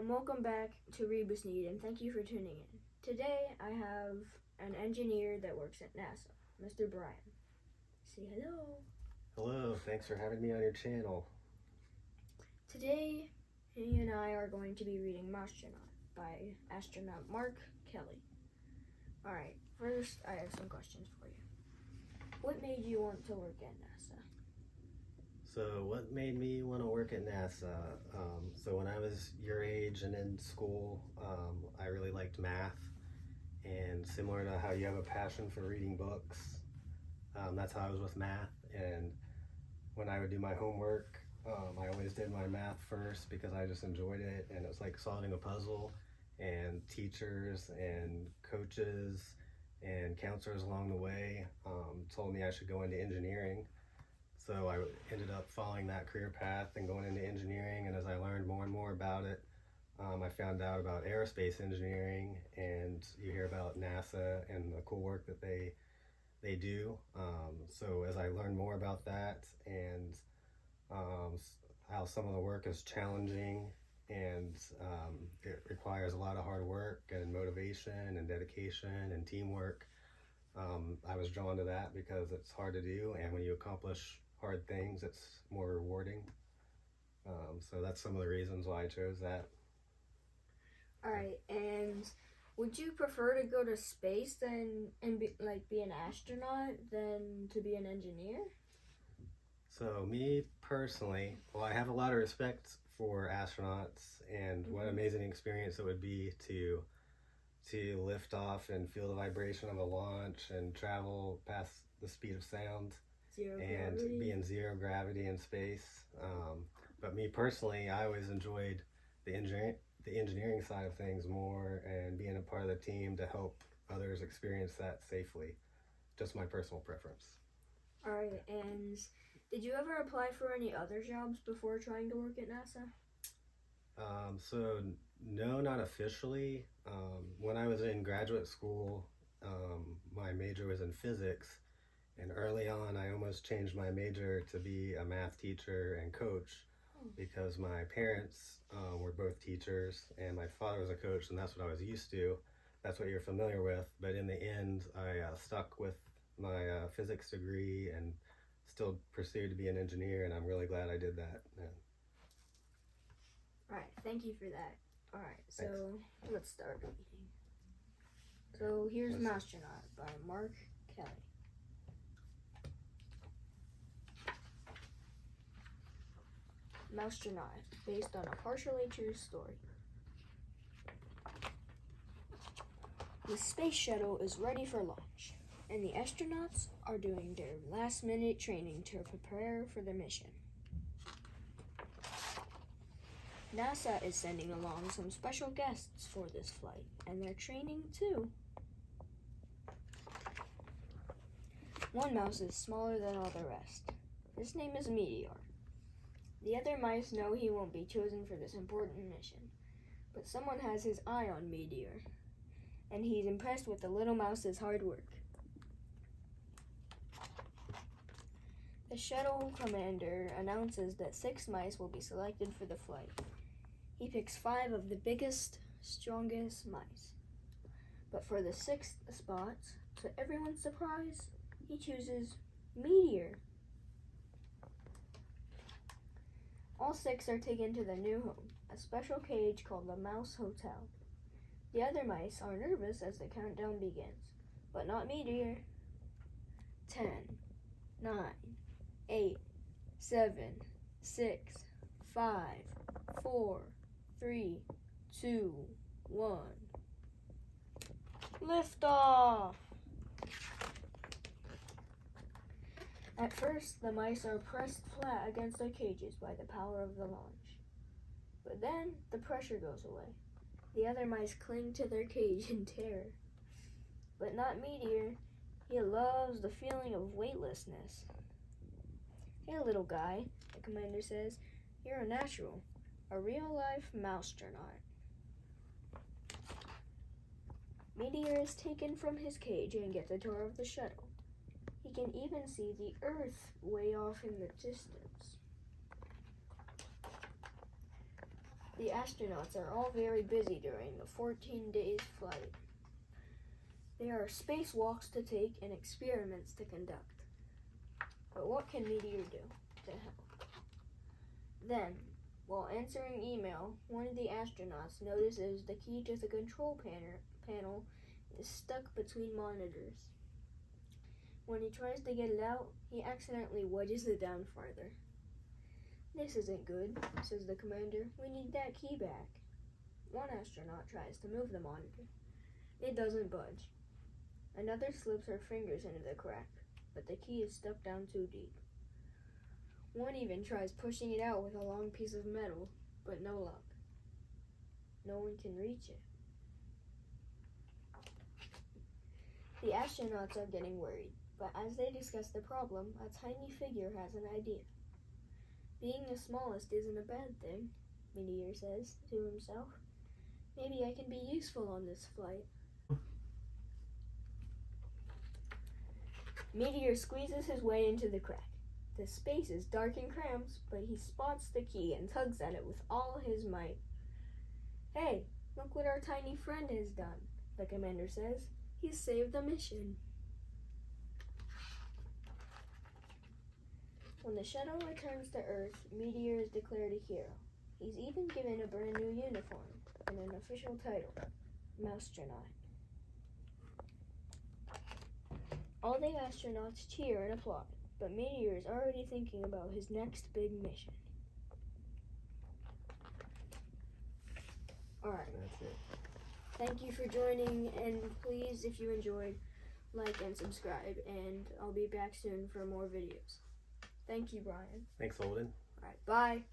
and welcome back to ReadWithSnead, and thank you for tuning in. Today I have an engineer that works at NASA, Mr. Brian. Say hello. Hello, thanks for having me on your channel. Today, he and I are going to be reading Mousetronaut by astronaut Mark Kelly. Alright, first I have some questions for you. What made you want to work at NASA? So what made me want to work at NASA? So when I was your age and in school, I really liked math, and similar to how you have a passion for reading books, that's how I was with math. And when I would do my homework, I always did my math first because I just enjoyed it, and it was like solving a puzzle. And teachers and coaches and counselors along the way told me I should go into engineering. So I ended up following that career path and going into engineering, and as I learned more and more about it, I found out about aerospace engineering, and you hear about NASA and the cool work that they do. So as I learned more about that and how some of the work is challenging and it requires a lot of hard work and motivation and dedication and teamwork, I was drawn to that because it's hard to do, and when you accomplish hard things, it's more rewarding. So that's some of the reasons why I chose that. Alright, and would you prefer to go to space and be an astronaut than to be an engineer? So me personally, well, I have a lot of respect for astronauts, and what an amazing experience it would be to lift off and feel the vibration of a launch and travel past the speed of sound and be in zero gravity in space. But me personally, I always enjoyed the engineering side of things more, and being a part of the team to help others experience that safely. Just my personal preference. Alright, and did you ever apply for any other jobs before trying to work at NASA? So no, not officially. When I was in graduate school, my major was in physics, and early on I almost changed my major to be a math teacher and coach because my parents were both teachers, and my father was a coach, and that's what I was used to. That's what you're familiar with. But in the end, I stuck with my physics degree and still pursued to be an engineer, and I'm really glad I did that. Yeah. Alright, thank you for that. Alright, so Thanks. let's start reading. So here's Mousetronaut by Mark Kelly. Mousetronaut, based on a partially true story. The space shuttle is ready for launch, and the astronauts are doing their last-minute training to prepare for the mission. NASA is sending along some special guests for this flight, and they're training too. One mouse is smaller than all the rest. His name is Meteor. The other mice know he won't be chosen for this important mission, but someone has his eye on Meteor, and he's impressed with the little mouse's hard work. The shuttle commander announces that 6 mice will be selected for the flight. He picks 5 of the biggest, strongest mice. But for the 6th spot, to everyone's surprise, he chooses Meteor. All 6 are taken to their new home, a special cage called the Mouse Hotel. The other mice are nervous as the countdown begins, but not Meteor. 10, 9, 8, 7, 6, 5, 4, 3, 2, 1. Liftoff! At first, the mice are pressed flat against their cages by the power of the launch. But then, the pressure goes away. The other mice cling to their cage in terror. But not Meteor. He loves the feeling of weightlessness. Hey, little guy, the commander says. You're a natural, a real-life Mousetronaut. Meteor is taken from his cage and gets a tour of the shuttle. He can even see the Earth way off in the distance. The astronauts are all very busy during the 14 days flight. There are spacewalks to take and experiments to conduct. But what can Meteor do to help? Then, while answering email, one of the astronauts notices the key to the control panel is stuck between monitors. When he tries to get it out, he accidentally wedges it down farther. "This isn't good," says the commander. "We need that key back." One astronaut tries to move the monitor. It doesn't budge. Another slips her fingers into the crack, but the key is stuck down too deep. One even tries pushing it out with a long piece of metal, but no luck. No one can reach it. The astronauts are getting worried, but as they discuss the problem, a tiny figure has an idea. "Being the smallest isn't a bad thing," Meteor says to himself. "Maybe I can be useful on this flight." Meteor squeezes his way into the crack. The space is dark and cramped, but he spots the key and tugs at it with all his might. "Hey, look what our tiny friend has done," the commander says. "He's saved the mission." When the shuttle returns to Earth, Meteor is declared a hero. He's even given a brand new uniform and an official title, Mousetronaut. All the astronauts cheer and applaud, but Meteor is already thinking about his next big mission. Alright, That's it. thank you for joining, and please, if you enjoyed, like and subscribe, and I'll be back soon for more videos. Thank you, Brian. Thanks, Holden. Alright, bye.